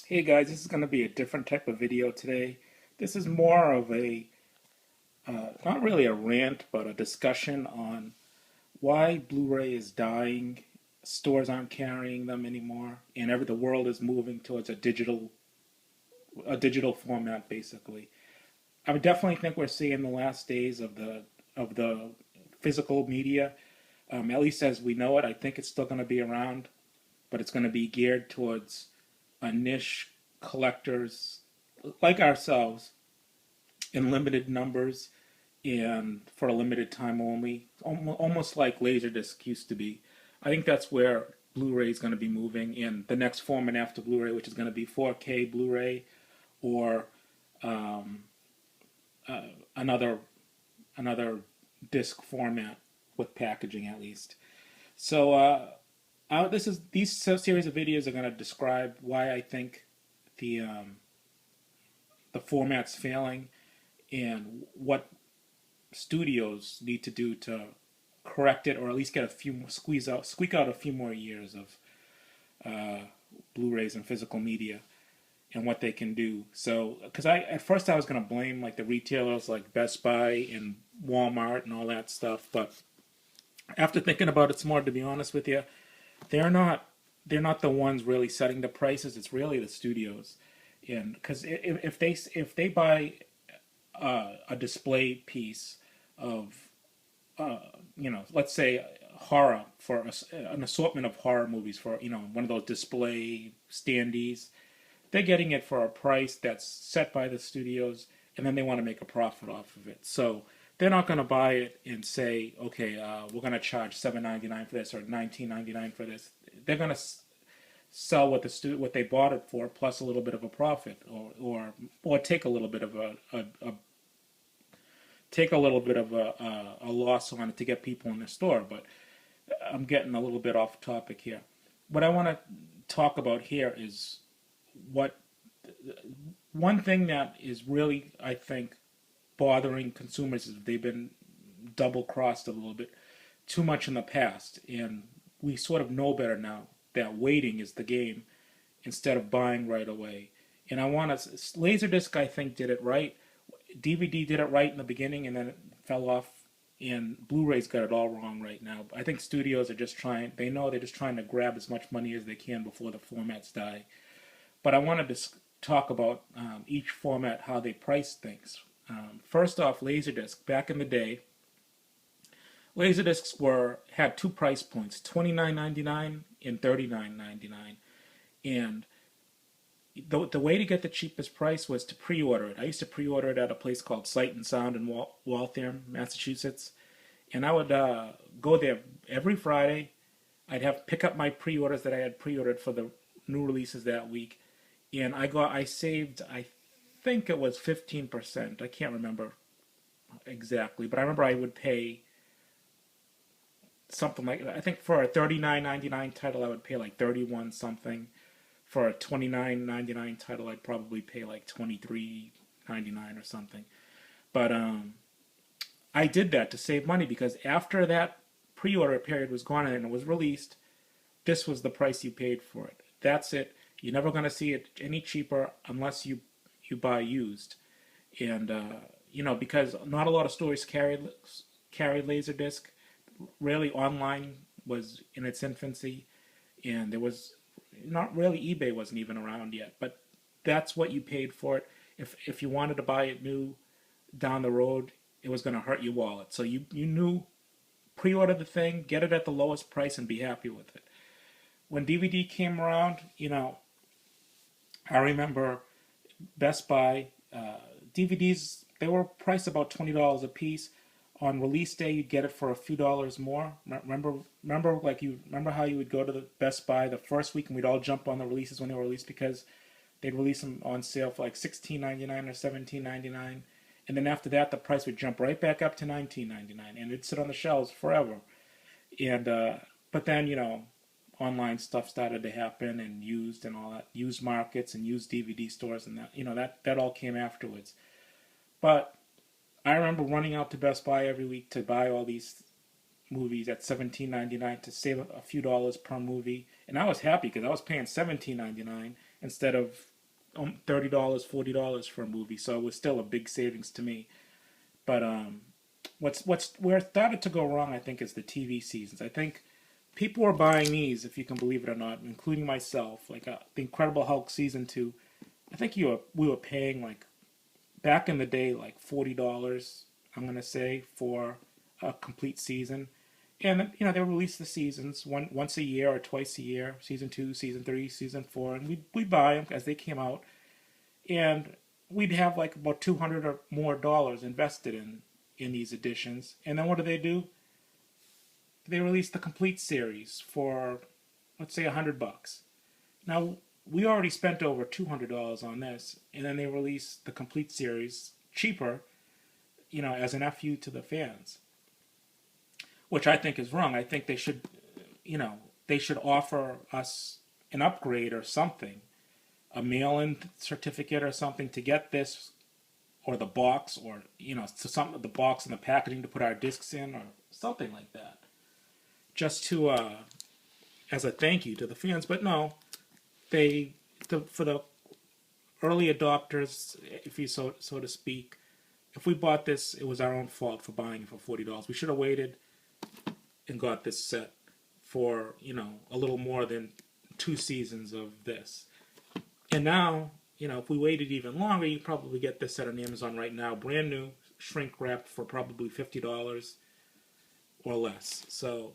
Hey guys, this is going to be a different type of video today. This is more of not really a rant, but a discussion on why Blu-ray is dying, stores aren't carrying them anymore, and the world is moving towards a digital format, basically. I would definitely think we're seeing the last days of the physical media, at least as we know it. I think it's still going to be around, but it's going to be geared towards a niche collectors like ourselves in limited numbers and for a limited time only, almost like Laserdisc used to be. I think that's where Blu-ray is going to be moving in the next format after Blu-ray, which is going to be 4K Blu-ray or um, another another disc format with packaging at least. So these series of videos are going to describe why I think the um, the format's failing and what studios need to do to correct it, or at least get a few more, squeak out a few more years of uh, Blu-rays and physical media and what they can do. So, because I at first I was gonna blame like the retailers like Best Buy and Walmart and all that stuff, but after thinking about it some more, to be honest with you, they're not they're not the ones really setting the prices. It's really the studios, and because if they buy a display piece of let's say horror for an assortment of horror movies for one of those display standees. They're getting it for a price that's set by the studios, and then they want to make a profit off of it. So they're not going to buy it and say, okay, we're going to charge $7.99 for this or $19.99 for this. They're going to sell what they bought it for plus a little bit of a profit, or take a little bit of a loss on it to get people in the store. But I'm getting a little bit off topic here. What I want to talk about here is what one thing that is really, I think, bothering consumers is they've been double crossed a little bit too much in the past, and we sort of know better now that waiting is the game instead of buying right away. And I want to Laserdisc, I think, did it right. DVD did it right in the beginning, and then it fell off. And Blu-ray's got it all wrong right now. I think studios are just trying. They know they're just trying to grab as much money as they can before the formats die. But I wanted to talk about each format, how they price things. First off, Laserdisc. Back in the day, Laserdiscs were had two price points: $29.99 and $39.99. And the way to get the cheapest price was to pre-order it. I used to pre-order it at a place called Sight and Sound in Waltham, Massachusetts, and I would go there every Friday. I'd have pick up my pre-orders that I had pre-ordered for the new releases that week, and I saved, I think it was 15%. I can't remember exactly, but I remember I would pay something like, I think for a $39.99 title I would pay like 31 something. For a $29.99 title I'd probably pay like $23.99 or something. But I did that to save money because after that pre-order period was gone and it was released, this was the price you paid for it. That's it. You're never going to see it any cheaper unless you buy used. And because not a lot of stores carried Laserdisc. Really, online was in its infancy, and there was not really, eBay wasn't even around yet. But that's what you paid for it. If you wanted to buy it new down the road, it was going to hurt your wallet. So you knew, pre-order the thing, get it at the lowest price, and be happy with it. When DVD came around, I remember Best Buy DVDs. They were priced about $20 a piece. On release day, you'd get it for a few dollars more. Remember how you would go to the Best Buy the first week and we'd all jump on the releases when they were released because they'd release them on sale for like $16.99 or $17.99, and then after that the price would jump right back up to $19.99, and it'd sit on the shelves forever. And but then online stuff started to happen, and used and all that, used markets and used DVD stores, and that all came afterwards. But I remember running out to Best Buy every week to buy all these movies at $17.99 to save a few dollars per movie, and I was happy because I was paying $17.99 instead of $30, $40 for a movie, so it was still a big savings to me. But what's where it started to go wrong, I think, is the TV seasons. I think people were buying these, if you can believe it or not, including myself. Like the Incredible Hulk season 2, I think we were paying like back in the day like $40. I'm gonna say for a complete season, and they release the seasons once a year or twice a year. Season 2, season 3, season 4, and we buy them as they came out, and we'd have like about $200 or more invested in these editions. And then what do? They release the complete series for, let's say, $100. Now we already spent over $200 on this, and then they release the complete series cheaper, as an FU to the fans, which I think is wrong. I think they should offer us an upgrade or something, a mail-in certificate or something to get this, or the box, or to something, the box and the packaging to put our discs in, or something like that, just to as a thank you to the fans. But no, for the early adopters, if you so to speak, if we bought this, it was our own fault for buying it for $40. We should have waited and got this set for a little more than 2 seasons of this. And now, if we waited even longer, you probably get this set on Amazon right now, brand new, shrink wrapped for probably $50 or less. So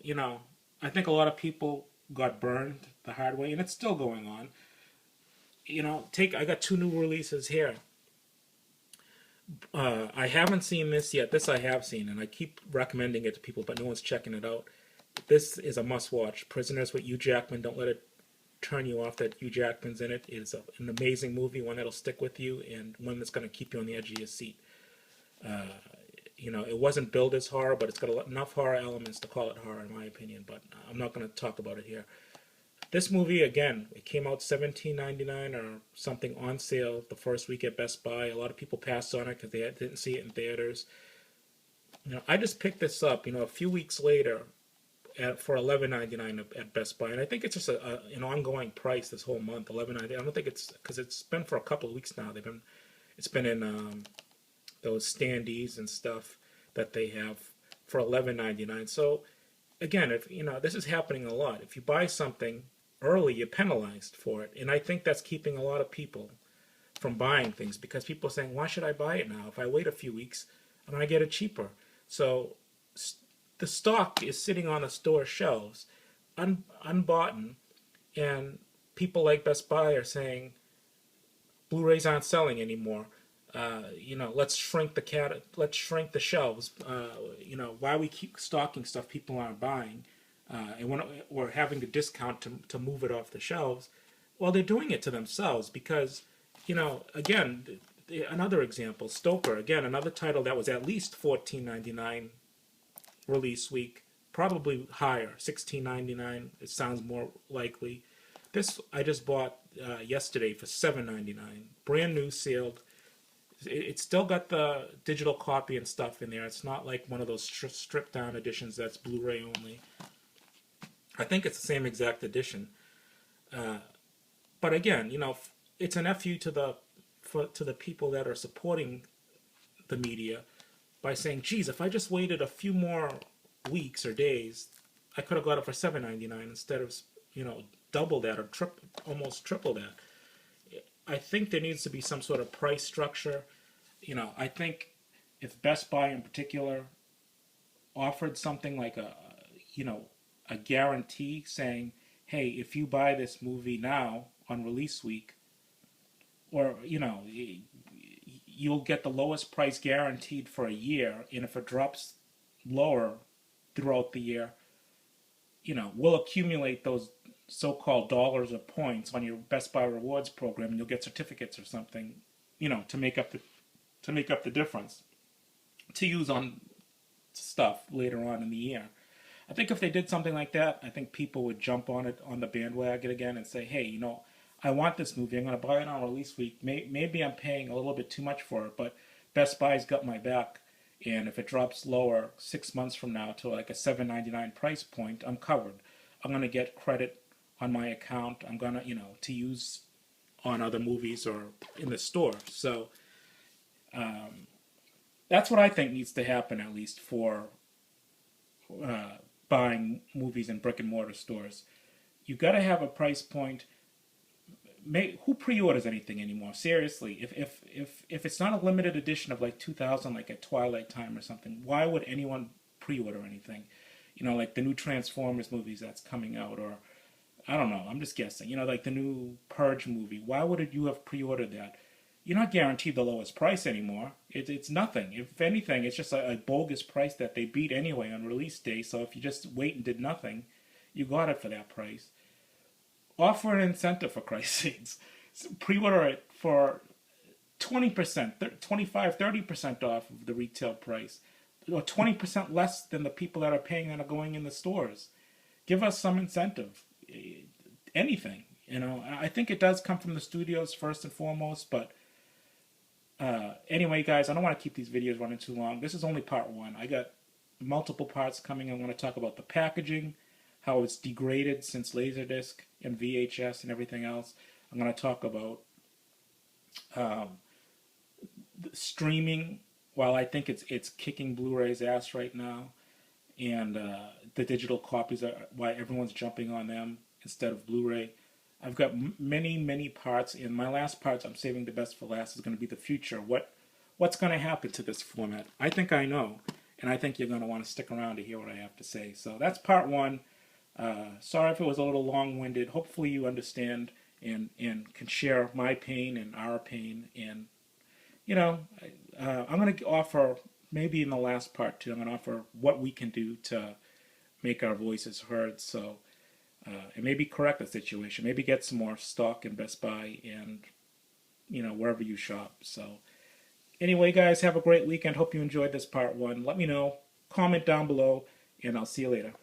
I think a lot of people got burned the hard way, and it's still going on. I got 2 new releases here. I haven't seen this yet. This I have seen, and I keep recommending it to people, but no one's checking it out. This is a must-watch. Prisoners with Hugh Jackman. Don't let it turn you off that Hugh Jackman's in it. It is an amazing movie, one that'll stick with you, and one that's going to keep you on the edge of your seat. It wasn't billed as horror, but it's got enough horror elements to call it horror, in my opinion. But I'm not going to talk about it here. This movie, again, it came out $17.99 or something on sale the first week at Best Buy. A lot of people passed on it because they didn't see it in theaters. I just picked this up, a few weeks later for $11.99 at Best Buy, and I think it's just an ongoing price this whole month, $11.99. I don't think it's because it's been for a couple of weeks now. It's been in those standees and stuff that they have for $11.99. So again, if this is happening a lot. If you buy something early, you're penalized for it, and I think that's keeping a lot of people from buying things, because people are saying, why should I buy it now? If I wait a few weeks, I'm going to get it cheaper. So the stock is sitting on the store shelves, unbought, and people like Best Buy are saying, Blu-rays aren't selling anymore. Let's shrink the shelves. Why we keep stocking stuff people aren't buying, and we're having to discount to move it off the shelves. Well, they're doing it to themselves because, again, another example, Stoker, again, another title that was at least $14.99 release week, probably higher, $16.99. It sounds more likely. This I just bought yesterday for $7.99, brand new, sealed. It's still got the digital copy and stuff in there. It's not like one of those stripped down editions that's Blu-ray only. I think it's the same exact edition. But again, it's an FU to the people that are supporting the media by saying, geez, if I just waited a few more weeks or days, I could have got it for $7.99 instead of double that or almost triple that. I think there needs to be some sort of price structure. I think if Best Buy in particular offered something like a guarantee saying, hey, if you buy this movie now on release week, or, you'll get the lowest price guaranteed for a year, and if it drops lower throughout the year, we'll accumulate those so-called dollars or points on your Best Buy rewards program, and you'll get certificates or something, to make up the difference to use on stuff later on in the year. I think if they did something like that, I think people would jump on the bandwagon again and say, hey, I want this movie. I'm going to buy it on release week. Maybe I'm paying a little bit too much for it, but Best Buy's got my back. And if it drops lower 6 months from now to like a $7.99 price point, I'm covered. I'm going to get credit on my account. I'm going to, to use on other movies or in the store. So that's what I think needs to happen, at least for uh, buying movies in brick and mortar stores. You got to have a price point. Who pre-orders anything anymore? Seriously, if it's not a limited edition of like 2000, like at Twilight Time or something, why would anyone pre-order anything? You know, like the new Transformers movies that's coming out, or I don't know. I'm just guessing. You know, like the new Purge movie. Why would you have pre-ordered that? You're not guaranteed the lowest price anymore. It's nothing. If anything, it's just a bogus price that they beat anyway on release day. So if you just wait and did nothing, you got it for that price. Offer an incentive for Christ's sakes. Pre-order it for 20%, 25, 30% off of the retail price, or 20% less than the people that are paying that are going in the stores. Give us some incentive. Anything. You know, I think it does come from the studios first and foremost, but anyway, guys, I don't want to keep these videos running too long. This is only part one. I got multiple parts coming. I want to talk about the packaging, how it's degraded since Laserdisc and VHS and everything else. I'm going to talk about streaming. While I think it's kicking Blu-ray's ass right now, and the digital copies are why everyone's jumping on them instead of Blu-ray. I've got many parts. In my last parts, I'm saving the best for last. Is going to be the future. What's going to happen to this format? I think I know, and I think you're going to want to stick around to hear what I have to say. So that's part one. Sorry if it was a little long-winded. Hopefully you understand and can share my pain and our pain. And you know, I'm going to offer, maybe in the last part too, I'm going to offer what we can do to make our voices heard. So and maybe correct the situation. Maybe get some more stock in Best Buy and, you know, wherever you shop. So anyway, guys, have a great weekend. Hope you enjoyed this part one. Let me know. Comment down below, and I'll see you later.